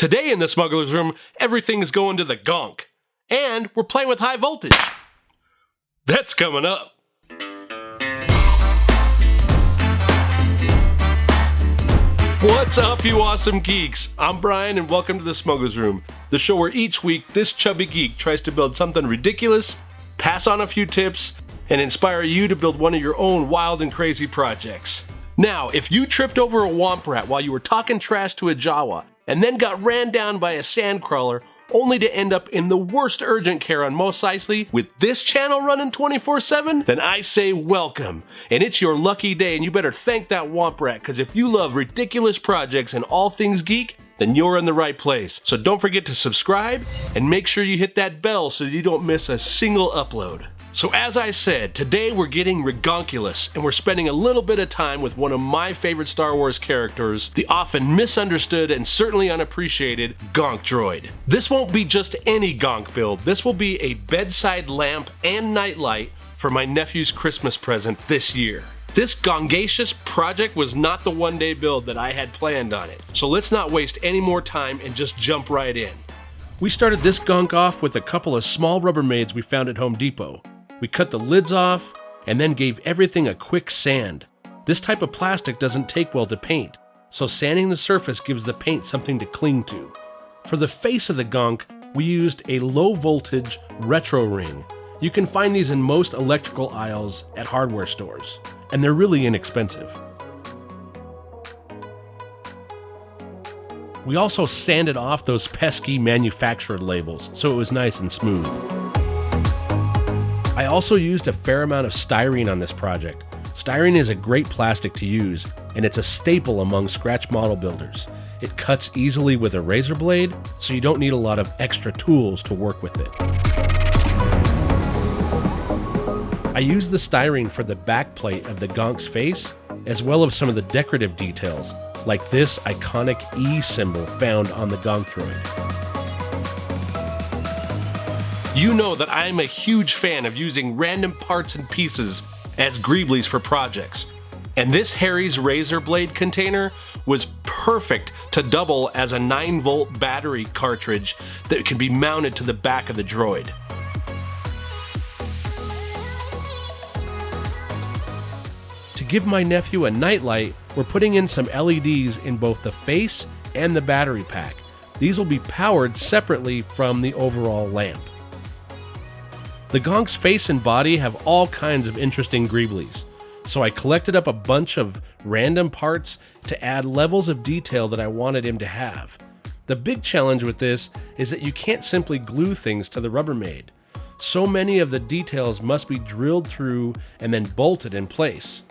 Today in the Smuggler's Room, everything's going to the gonk. And we're playing with high voltage. That's coming up. What's up, you awesome geeks? I'm Brian, and welcome to the Smuggler's Room, the show where each week this chubby geek tries to build something ridiculous, pass on a few tips, and inspire you to build one of your own wild and crazy projects. Now, if you tripped over a womp rat while you were talking trash to a Jawa, and then got ran down by a sandcrawler, only to end up in the worst urgent care on Mos Eisley with this channel running 24/7, then I say welcome. And it's your lucky day, and you better thank that womp rat, because if you love ridiculous projects and all things geek, then you're in the right place. So don't forget to subscribe, and make sure you hit that bell so you don't miss a single upload. So as I said, today we're getting Re-Gonk-U-Lous, and we're spending a little bit of time with one of my favorite Star Wars characters, the often misunderstood and certainly unappreciated Gonk Droid. This won't be just any Gonk build, this will be a bedside lamp and nightlight for my nephew's Christmas present this year. This gongacious project was not the one-day build that I had planned on it, so let's not waste any more time and just jump right in. We started this Gonk off with a couple of small rubbermaids we found at Home Depot. We cut the lids off, and then gave everything a quick sand. This type of plastic doesn't take well to paint, so sanding the surface gives the paint something to cling to. For the face of the Gonk, we used a low voltage retro ring. You can find these in most electrical aisles at hardware stores, and they're really inexpensive. We also sanded off those pesky manufacturer labels, so it was nice and smooth. I also used a fair amount of styrene on this project. Styrene is a great plastic to use, and it's a staple among scratch model builders. It cuts easily with a razor blade, so you don't need a lot of extra tools to work with it. I used the styrene for the back plate of the Gonk's face, as well as some of the decorative details, like this iconic E symbol found on the Gonk Droid. You know that I'm a huge fan of using random parts and pieces as greeblies for projects, and this Harry's razor blade container was perfect to double as a 9-volt battery cartridge that can be mounted to the back of the droid. To give my nephew a nightlight, we're putting in some LEDs in both the face and the battery pack. These will be powered separately from the overall lamp. The Gonk's face and body have all kinds of interesting greeblies, so I collected up a bunch of random parts to add levels of detail that I wanted him to have. The big challenge with this is that you can't simply glue things to the Rubbermaid. So many of the details must be drilled through and then bolted in place.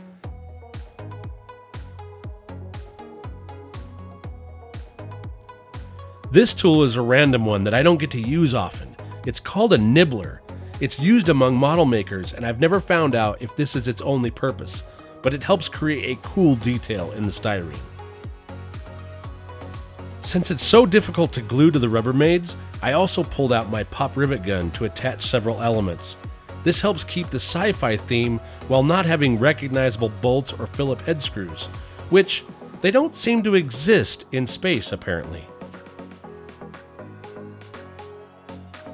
This tool is a random one that I don't get to use often. It's called a nibbler. It's used among model makers, and I've never found out if this is its only purpose, but it helps create a cool detail in the styrene. Since it's so difficult to glue to the Rubbermaids, I also pulled out my pop rivet gun to attach several elements. This helps keep the sci-fi theme while not having recognizable bolts or Phillips head screws, which they don't seem to exist in space apparently.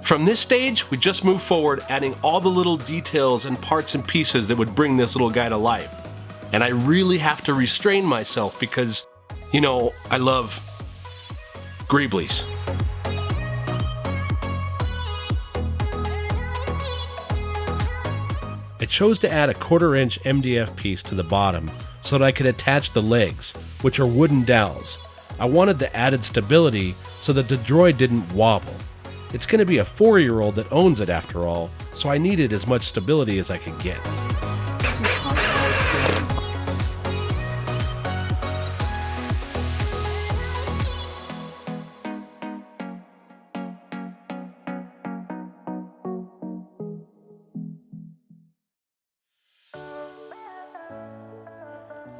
From this stage, we just move forward, adding all the little details and parts and pieces that would bring this little guy to life. And I really have to restrain myself because, you know, I love greeblies. I chose to add a 1/4-inch MDF piece to the bottom so that I could attach the legs, which are wooden dowels. I wanted the added stability so that the droid didn't wobble. It's going to be a 4-year-old that owns it after all, so I needed as much stability as I could get.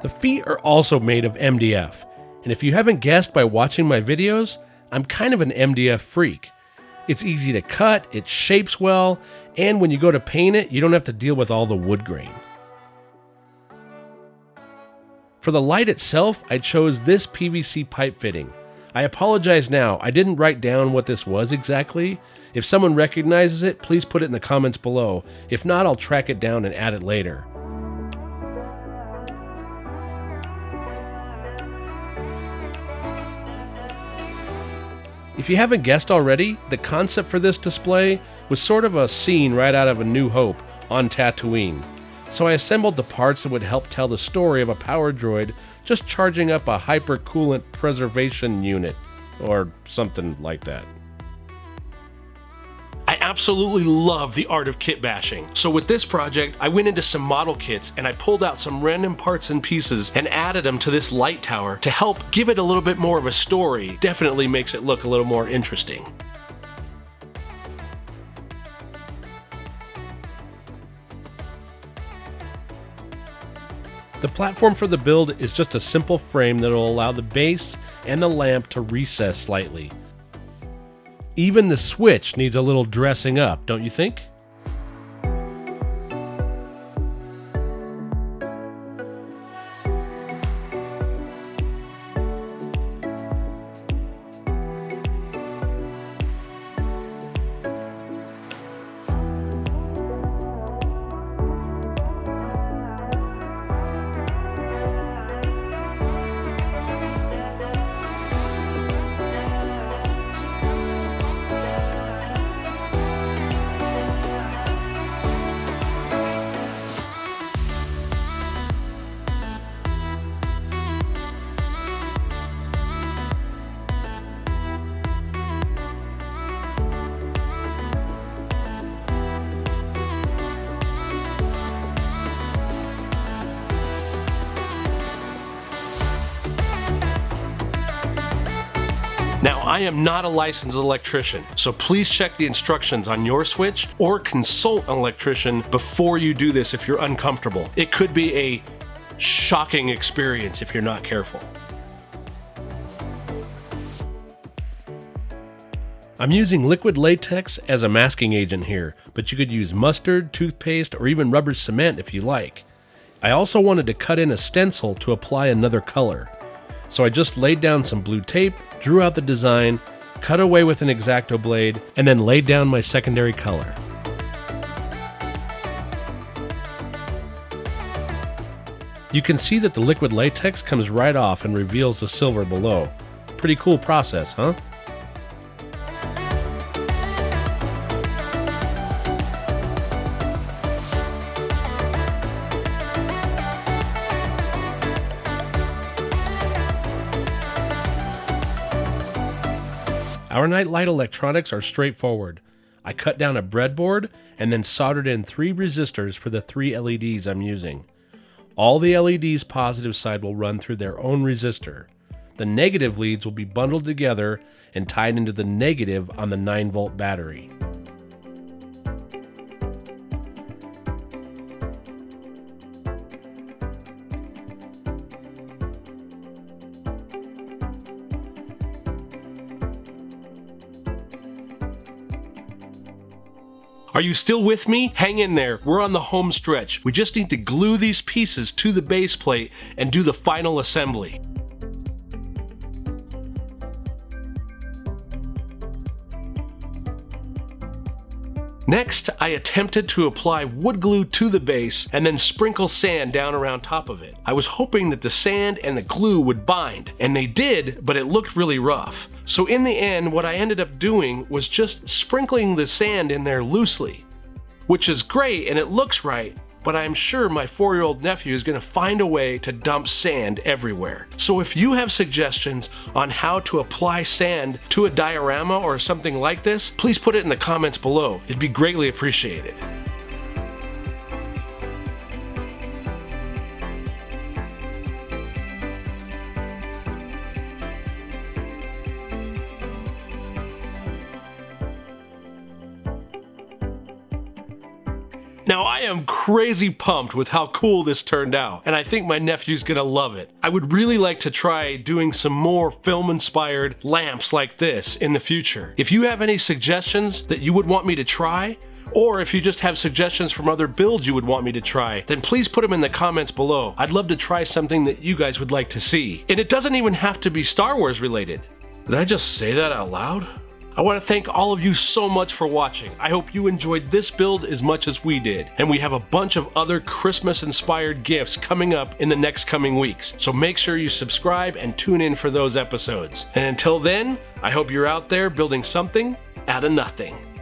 The feet are also made of MDF, and if you haven't guessed by watching my videos, I'm kind of an MDF freak. It's easy to cut, it shapes well, and when you go to paint it, you don't have to deal with all the wood grain. For the light itself, I chose this PVC pipe fitting. I apologize now, I didn't write down what this was exactly. If someone recognizes it, please put it in the comments below. If not, I'll track it down and add it later. If you haven't guessed already, the concept for this display was sort of a scene right out of A New Hope on Tatooine. So I assembled the parts that would help tell the story of a power droid just charging up a hypercoolant preservation unit, or something like that. I absolutely love the art of kit bashing. So with this project, I went into some model kits and I pulled out some random parts and pieces and added them to this light tower to help give it a little bit more of a story. Definitely makes it look a little more interesting. The platform for the build is just a simple frame that will allow the base and the lamp to recess slightly. Even the switch needs a little dressing up, don't you think? Now, I am not a licensed electrician, so please check the instructions on your switch or consult an electrician before you do this if you're uncomfortable. It could be a shocking experience if you're not careful. I'm using liquid latex as a masking agent here, but you could use mustard, toothpaste, or even rubber cement if you like. I also wanted to cut in a stencil to apply another color. So I just laid down some blue tape, drew out the design, cut away with an X-Acto blade, and then laid down my secondary color. You can see that the liquid latex comes right off and reveals the silver below. Pretty cool process, huh? Our nightlight electronics are straightforward. I cut down a breadboard and then soldered in 3 resistors for the 3 LEDs I'm using. All the LEDs positive side will run through their own resistor. The negative leads will be bundled together and tied into the negative on the 9-volt battery. Are you still with me? Hang in there, we're on the home stretch. We just need to glue these pieces to the base plate and do the final assembly. Next, I attempted to apply wood glue to the base and then sprinkle sand down around top of it. I was hoping that the sand and the glue would bind, and they did, but it looked really rough. So in the end, what I ended up doing was just sprinkling the sand in there loosely, which is great and it looks right, but I'm sure my 4-year-old nephew is going to find a way to dump sand everywhere. So if you have suggestions on how to apply sand to a diorama or something like this, please put it in the comments below. It'd be greatly appreciated. Now I am crazy pumped with how cool this turned out, and I think my nephew's gonna love it. I would really like to try doing some more film-inspired lamps like this in the future. If you have any suggestions that you would want me to try, or if you just have suggestions from other builds you would want me to try, then please put them in the comments below. I'd love to try something that you guys would like to see. And it doesn't even have to be Star Wars related. Did I just say that out loud? I want to thank all of you so much for watching. I hope you enjoyed this build as much as we did. And we have a bunch of other Christmas-inspired gifts coming up in the next coming weeks. So make sure you subscribe and tune in for those episodes. And until then, I hope you're out there building something out of nothing.